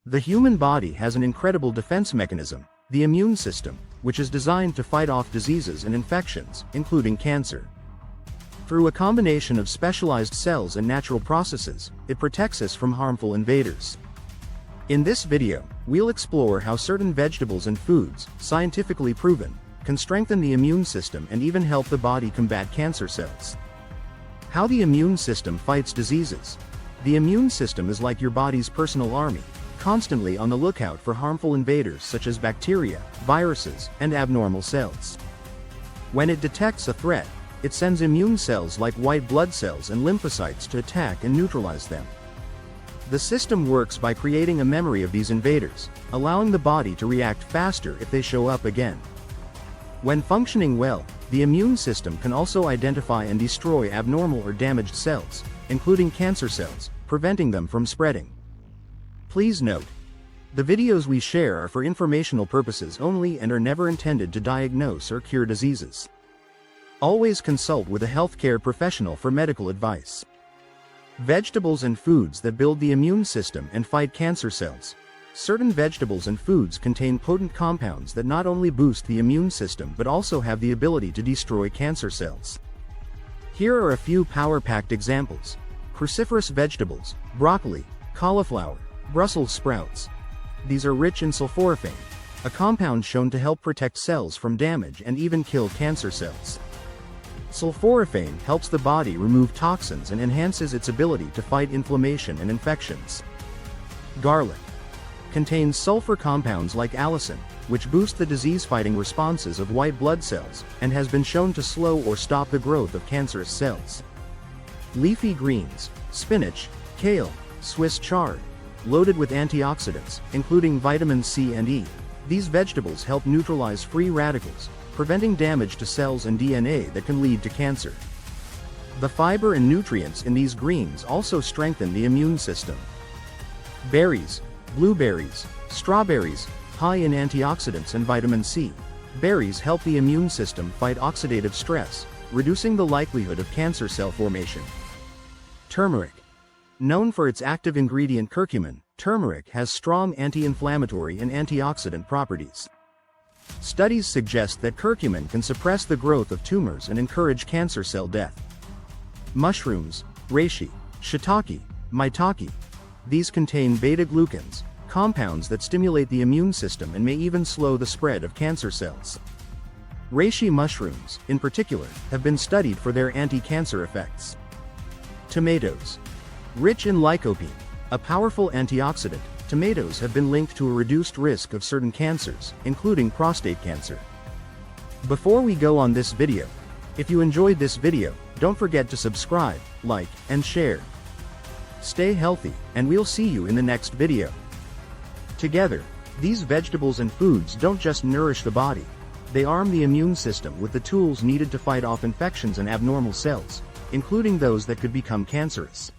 The human body has an incredible defense mechanism, the immune system, which is designed to fight off diseases and infections, including cancer. Through a combination of specialized cells and natural processes, it protects us from harmful invaders. In this video, we'll explore how certain vegetables and foods, scientifically proven, can strengthen the immune system and even help the body combat cancer cells. How the immune system fights diseases. The immune system is like your body's personal army, constantly on the lookout for harmful invaders such as bacteria, viruses, and abnormal cells. When it detects a threat, it sends immune cells like white blood cells and lymphocytes to attack and neutralize them. The system works by creating a memory of these invaders, allowing the body to react faster if they show up again. When functioning well, the immune system can also identify and destroy abnormal or damaged cells, including cancer cells, preventing them from spreading. Please note, the videos we share are for informational purposes only and are never intended to diagnose or cure diseases. Always consult with a healthcare professional for medical advice. Vegetables and foods that build the immune system and fight cancer cells. Certain vegetables and foods contain potent compounds that not only boost the immune system but also have the ability to destroy cancer cells. Here are a few power-packed examples. Cruciferous vegetables, broccoli, cauliflower, Brussels sprouts. These are rich in sulforaphane, a compound shown to help protect cells from damage and even kill cancer cells. Sulforaphane helps the body remove toxins and enhances its ability to fight inflammation and infections. Garlic contains sulfur compounds like allicin, which boost the disease-fighting responses of white blood cells, and has been shown to slow or stop the growth of cancerous cells. Leafy greens, spinach, kale, Swiss chard, loaded with antioxidants, including vitamins C and E. These vegetables help neutralize free radicals, preventing damage to cells and DNA that can lead to cancer. The fiber and nutrients in these greens also strengthen the immune system. Berries, blueberries, strawberries, high in antioxidants and vitamin C. Berries help the immune system fight oxidative stress, reducing the likelihood of cancer cell formation. Turmeric. Known for its active ingredient curcumin, turmeric has strong anti-inflammatory and antioxidant properties. Studies suggest that curcumin can suppress the growth of tumors and encourage cancer cell death. Mushrooms, reishi, shiitake, maitake. These contain beta-glucans, compounds that stimulate the immune system and may even slow the spread of cancer cells. Reishi mushrooms, in particular, have been studied for their anti-cancer effects. Tomatoes. Rich in lycopene, a powerful antioxidant, tomatoes have been linked to a reduced risk of certain cancers, including prostate cancer. Before we go on this video, if you enjoyed this video, don't forget to subscribe, like, and share. Stay healthy, and we'll see you in the next video. Together, these vegetables and foods don't just nourish the body, they arm the immune system with the tools needed to fight off infections and abnormal cells, including those that could become cancerous.